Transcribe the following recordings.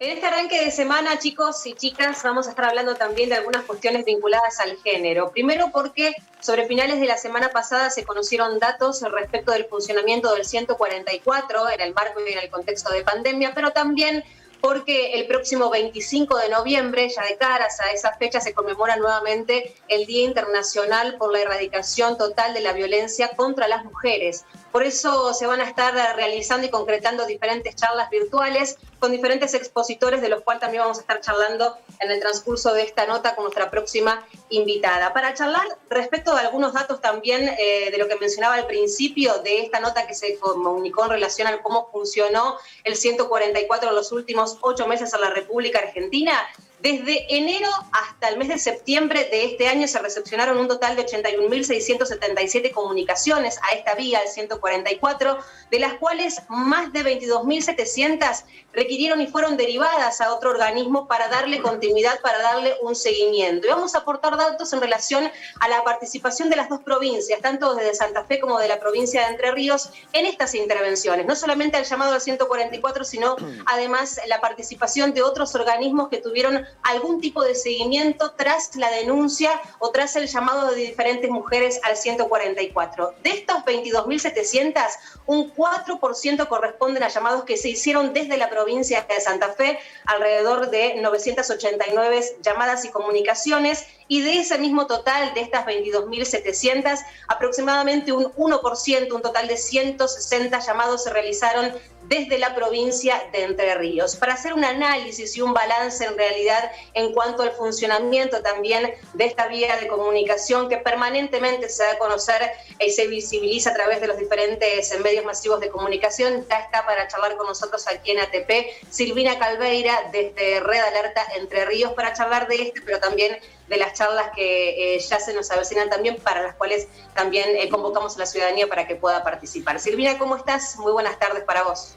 En este arranque de semana, chicos y chicas, vamos a estar hablando también de algunas cuestiones vinculadas al género. Primero porque sobre finales de la semana pasada se conocieron datos respecto del funcionamiento del 144 en el marco y en el contexto de pandemia, pero también porque el próximo 25 de noviembre, ya de caras a esa fecha, se conmemora nuevamente el Día Internacional por la Erradicación Total de la Violencia contra las Mujeres. Por eso se van a estar realizando y concretando diferentes charlas virtuales con diferentes expositores, de los cuales también vamos a estar charlando en el transcurso de esta nota con nuestra próxima invitada. Para charlar respecto de algunos datos también de lo que mencionaba al principio de esta nota que se comunicó en relación a cómo funcionó el 144 en los últimos 8 meses en la República Argentina. Desde enero hasta el mes de septiembre de este año se recepcionaron un total de 81.677 comunicaciones a esta vía, el 144, de las cuales más de 22.700 requirieron y fueron derivadas a otro organismo para darle continuidad, para darle un seguimiento. Y vamos a aportar datos en relación a la participación de las dos provincias, tanto desde Santa Fe como de la provincia de Entre Ríos, en estas intervenciones. No solamente el llamado al 144, sino además la participación de otros organismos que tuvieron algún tipo de seguimiento tras la denuncia o tras el llamado de diferentes mujeres al 144. De estos 22.700, un 4% corresponden a llamados que se hicieron desde la provincia de Santa Fe, alrededor de 989 llamadas y comunicaciones, y de ese mismo total, de estas 22.700, aproximadamente un 1%, un total de 160 llamados se realizaron desde la provincia de Entre Ríos. Para hacer un análisis y un balance en realidad en cuanto al funcionamiento también de esta vía de comunicación que permanentemente se da a conocer y se visibiliza a través de los diferentes medios masivos de comunicación, ya está para charlar con nosotros aquí en ATP Silvina Calveira desde Red Alerta Entre Ríos para charlar de este, pero también de las charlas que ya se nos avecinan también, para las cuales también convocamos a la ciudadanía para que pueda participar. Silvina, ¿cómo estás? Muy buenas tardes para vos.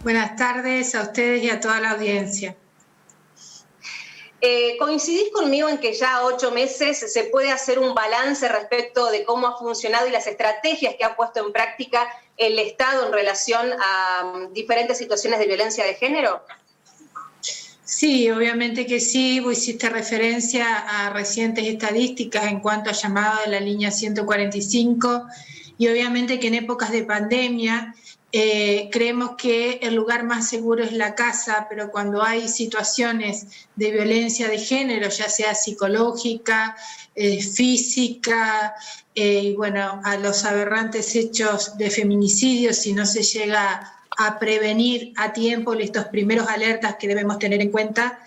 Buenas tardes a ustedes y a toda la audiencia. ¿Coincidís conmigo en que ya 8 meses se puede hacer un balance respecto de cómo ha funcionado y las estrategias que ha puesto en práctica el Estado en relación a diferentes situaciones de violencia de género? Sí, obviamente que sí. Vos hiciste referencia a recientes estadísticas en cuanto a llamada de la línea 145 y obviamente que en épocas de pandemia creemos que el lugar más seguro es la casa, pero cuando hay situaciones de violencia de género, ya sea psicológica, física, y bueno, a los aberrantes hechos de feminicidio, si no se llega a prevenir a tiempo estos primeros alertas que debemos tener en cuenta,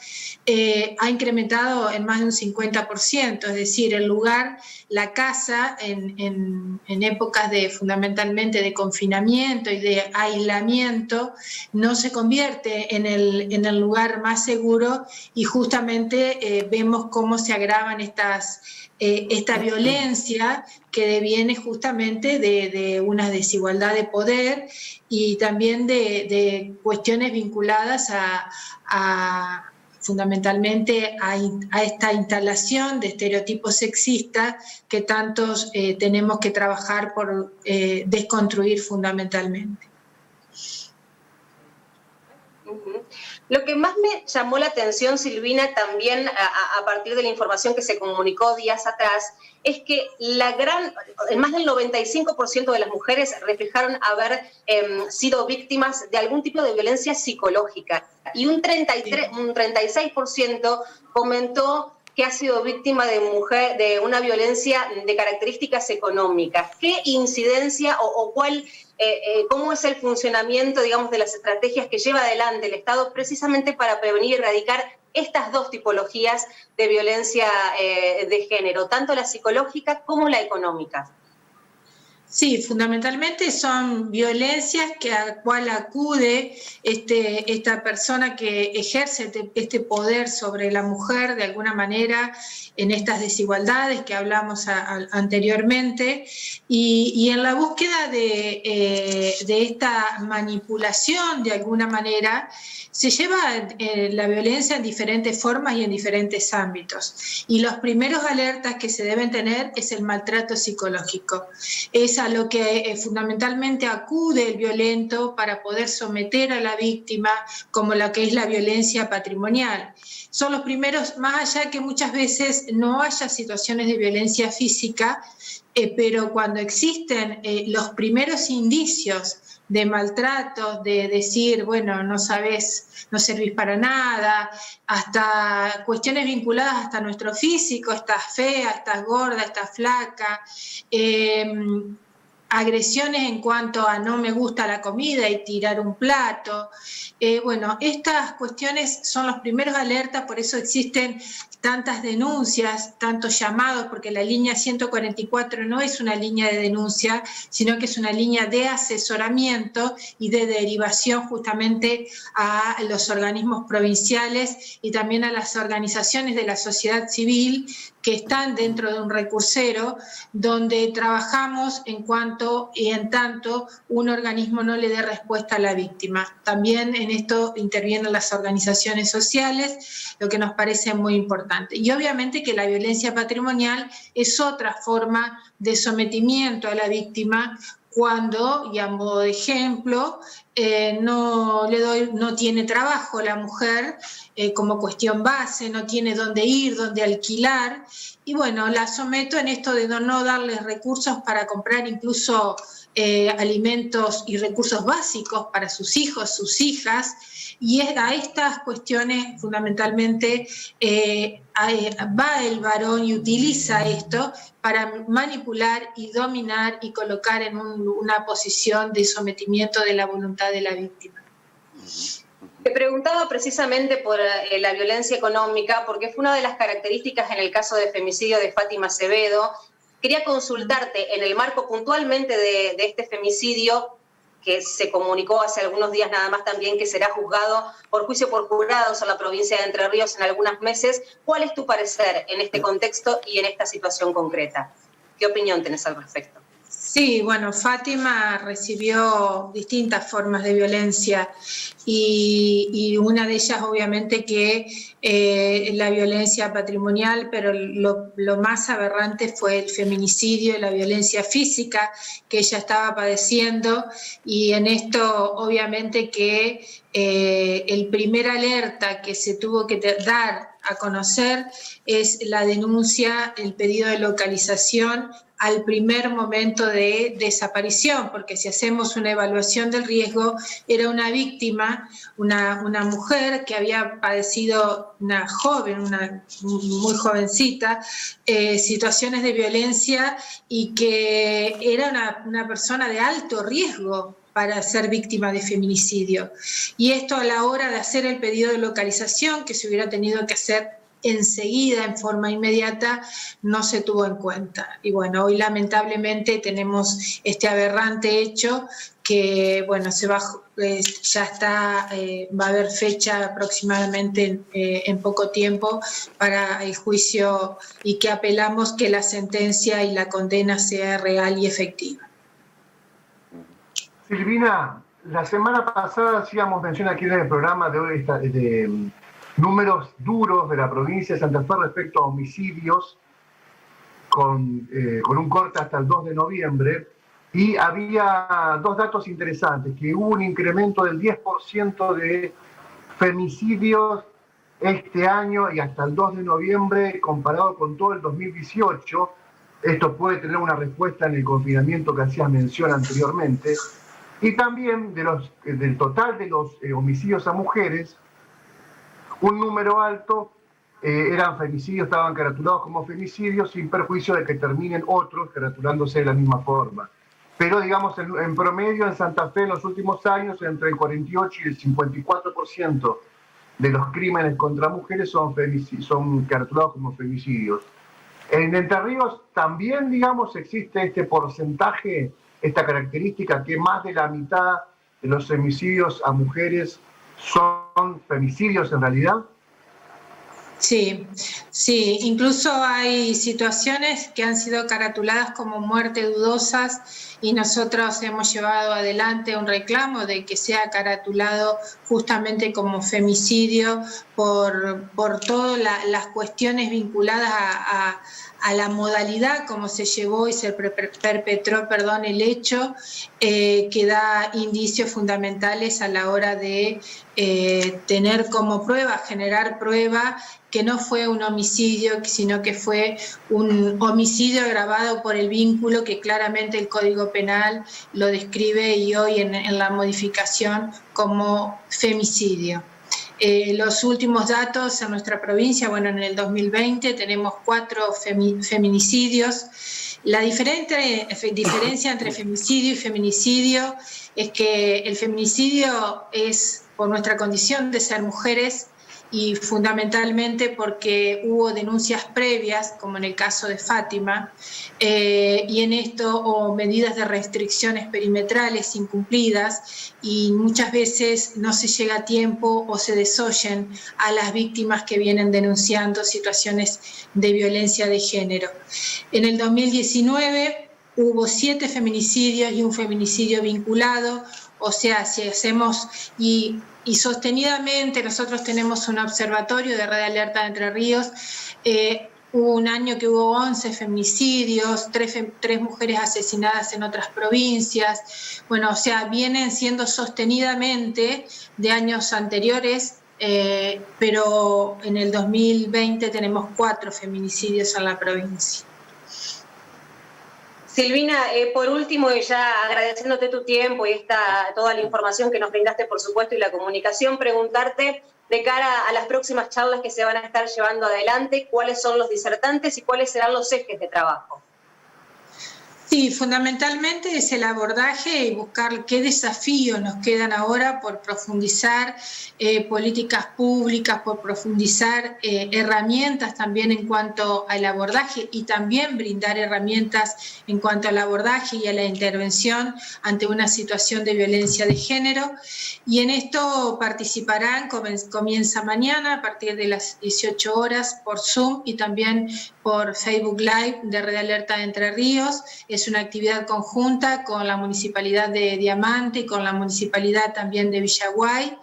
ha incrementado en más de un 50%, es decir, el lugar, la casa, en épocas de fundamentalmente de confinamiento y de aislamiento, no se convierte en el lugar más seguro y justamente vemos cómo se agravan esta violencia que deviene justamente de una desigualdad de poder y también de cuestiones vinculadas a fundamentalmente a esta instalación de estereotipos sexistas que tantos tenemos que trabajar por desconstruir fundamentalmente. Lo que más me llamó la atención, Silvina, también a partir de la información que se comunicó días atrás, es que más del 95% de las mujeres reflejaron haber sido víctimas de algún tipo de violencia psicológica y un 36% comentó que ha sido víctima de una violencia de características económicas. ¿Qué incidencia o cuál... cómo es el funcionamiento, digamos, de las estrategias que lleva adelante el Estado precisamente para prevenir y erradicar estas dos tipologías de violencia de género, tanto la psicológica como la económica? Sí, fundamentalmente son violencias a la cual acude esta persona que ejerce este poder sobre la mujer de alguna manera en estas desigualdades que hablamos anteriormente y en la búsqueda de esta manipulación de alguna manera se lleva la violencia en diferentes formas y en diferentes ámbitos. Y los primeros alertas que se deben tener es el maltrato psicológico. Es es a lo que fundamentalmente acude el violento para poder someter a la víctima, como lo que es la violencia patrimonial. Son los primeros, más allá que muchas veces no haya situaciones de violencia física, pero cuando existen los primeros indicios de maltratos, de decir, bueno, no sabes, no servís para nada, hasta cuestiones vinculadas hasta nuestro físico, estás fea, estás gorda, estás flaca, agresiones en cuanto a no me gusta la comida y tirar un plato. Bueno, estas cuestiones son los primeros alertas, por eso existen tantas denuncias, tantos llamados, porque la línea 144 no es una línea de denuncia, sino que es una línea de asesoramiento y de derivación justamente a los organismos provinciales y también a las organizaciones de la sociedad civil que están dentro de un recursero, donde trabajamos en cuanto y en tanto un organismo no le dé respuesta a la víctima. También en esto intervienen las organizaciones sociales, lo que nos parece muy importante. Y obviamente que la violencia patrimonial es otra forma de sometimiento a la víctima cuando, y a modo de ejemplo, no tiene trabajo la mujer como cuestión base, no tiene dónde ir, dónde alquilar, y bueno, la someto en esto de no darles recursos para comprar incluso alimentos y recursos básicos para sus hijos, sus hijas, y a estas cuestiones fundamentalmente va el varón y utiliza esto para manipular y dominar y colocar en una posición de sometimiento de la voluntad de la víctima. Te preguntaba precisamente por la violencia económica, porque fue una de las características en el caso de femicidio de Fátima Acevedo. Quería consultarte, en el marco puntualmente de este femicidio, que se comunicó hace algunos días nada más también que será juzgado por juicio por jurados en la provincia de Entre Ríos en algunos meses, ¿cuál es tu parecer en este contexto y en esta situación concreta? ¿Qué opinión tenés al respecto? Sí, bueno, Fátima recibió distintas formas de violencia y una de ellas obviamente que la violencia patrimonial, pero lo más aberrante fue el feminicidio y la violencia física que ella estaba padeciendo, y en esto obviamente que el primer alerta que se tuvo que dar a conocer es la denuncia, el pedido de localización al primer momento de desaparición, porque si hacemos una evaluación del riesgo, era una víctima, una mujer que había padecido, una joven, una muy jovencita, situaciones de violencia, y que era una persona de alto riesgo para ser víctima de feminicidio. Y esto a la hora de hacer el pedido de localización, que se hubiera tenido que hacer enseguida, en forma inmediata, no se tuvo en cuenta. Y bueno, hoy lamentablemente tenemos este aberrante hecho que, bueno, ya está, va a haber fecha aproximadamente en poco tiempo para el juicio, y que apelamos que la sentencia y la condena sea real y efectiva. Silvina, la semana pasada hacíamos mención aquí en el programa de hoy de números duros de la provincia de Santa Fe respecto a homicidios, con un corte hasta el 2 de noviembre, y había dos datos interesantes, que hubo un incremento del 10% de femicidios este año y hasta el 2 de noviembre comparado con todo el 2018. Esto puede tener una respuesta en el confinamiento que hacías mención anteriormente. Y también del total de los homicidios a mujeres, un número alto eran femicidios, estaban caratulados como femicidios, sin perjuicio de que terminen otros caratulándose de la misma forma. Pero digamos, en promedio en Santa Fe en los últimos años, entre el 48 y el 54% de los crímenes contra mujeres son caratulados como femicidios. En Entre Ríos también, digamos, existe este porcentaje, esta característica, que más de la mitad de los femicidios a mujeres son femicidios en realidad. Sí, incluso hay situaciones que han sido caratuladas como muerte dudosas, y nosotros hemos llevado adelante un reclamo de que sea caratulado justamente como femicidio por todas las cuestiones vinculadas a la modalidad como se llevó y se perpetró, el hecho, que da indicios fundamentales a la hora de tener como prueba, generar prueba que no fue un homicidio, sino que fue un homicidio agravado por el vínculo que claramente el Código Penal lo describe y hoy en la modificación como femicidio. Los últimos datos en nuestra provincia, bueno, en el 2020 tenemos 4 feminicidios. La diferencia entre femicidio y feminicidio es que el feminicidio es por nuestra condición de ser mujeres y fundamentalmente porque hubo denuncias previas, como en el caso de Fátima, y en esto o medidas de restricciones perimetrales incumplidas y muchas veces no se llega a tiempo o se desoyen a las víctimas que vienen denunciando situaciones de violencia de género. En el 2019 hubo 7 feminicidios y un feminicidio vinculado, o sea, si hacemos y sostenidamente nosotros tenemos un observatorio de Red Alerta de Entre Ríos. Hubo un año que hubo 11 feminicidios, 3 mujeres asesinadas en otras provincias. Bueno, o sea, vienen siendo sostenidamente de años anteriores, pero en el 2020 tenemos 4 feminicidios en la provincia. Silvina, por último, y ya agradeciéndote tu tiempo y toda la información que nos brindaste, por supuesto, y la comunicación, preguntarte de cara a las próximas charlas que se van a estar llevando adelante, cuáles son los disertantes y cuáles serán los ejes de trabajo. Sí, fundamentalmente es el abordaje y buscar qué desafíos nos quedan ahora por profundizar políticas públicas, por profundizar herramientas también en cuanto al abordaje y también brindar herramientas en cuanto al abordaje y a la intervención ante una situación de violencia de género. Y en esto participarán, comienza mañana a partir de las 18 horas por Zoom y también por Facebook Live de Red Alerta de Entre Ríos. Es una actividad conjunta con la Municipalidad de Diamante y con la Municipalidad también de Villaguay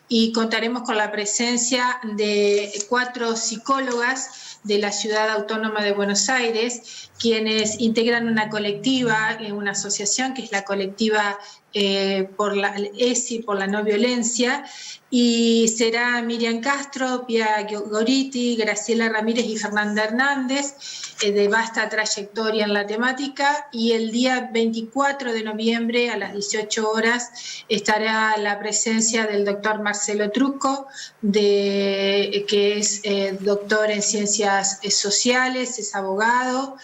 y contaremos con la presencia de 4 psicólogas de la Ciudad Autónoma de Buenos Aires, quienes integran una colectiva, una asociación que es la colectiva por la ESI, por la no violencia, y será Miriam Castro, Pia Goriti, Graciela Ramírez y Fernanda Hernández, de vasta trayectoria en la temática, y el día 24 de noviembre a las 18 horas estará la presencia del doctor Marcelo Trucco, que es doctor en ciencias sociales, es abogado,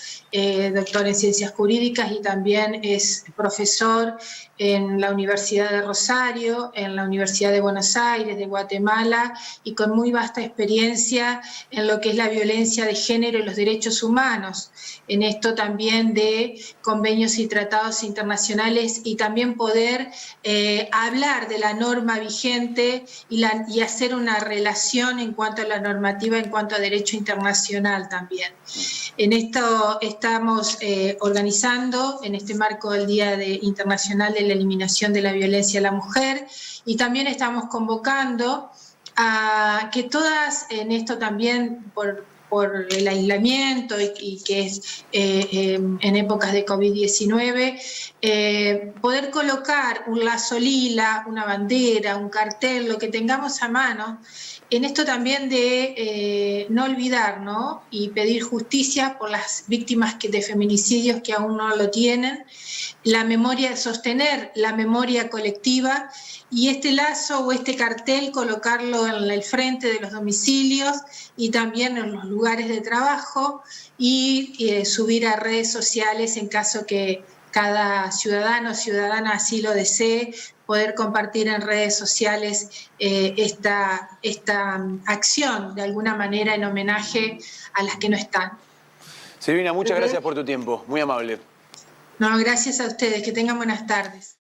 doctor en ciencias jurídicas y también es profesor en la Universidad de Rosario, en la Universidad de Buenos Aires, de Guatemala, y con muy vasta experiencia en lo que es la violencia de género y los derechos humanos. En esto también de convenios y tratados internacionales y también poder hablar de la norma vigente y hacer una relación en cuanto a la normativa, en cuanto a derecho internacional también. En esto estamos organizando, en este marco del Día Internacional de la Eliminación de la Violencia a la Mujer, y también estamos convocando a que todas, en esto también por el aislamiento y que es en épocas de COVID-19, poder colocar un lazo lila, una bandera, un cartel, lo que tengamos a mano, en esto también de no olvidar, ¿no? Y pedir justicia por las víctimas de feminicidios que aún no lo tienen, la memoria, sostener la memoria colectiva y este lazo o este cartel colocarlo en el frente de los domicilios y también en los lugares de trabajo y subir a redes sociales en caso que cada ciudadano o ciudadana así lo desee, poder compartir en redes sociales esta acción de alguna manera en homenaje a las que no están. Silvina, muchas gracias por tu tiempo, muy amable. No, gracias a ustedes, que tengan buenas tardes.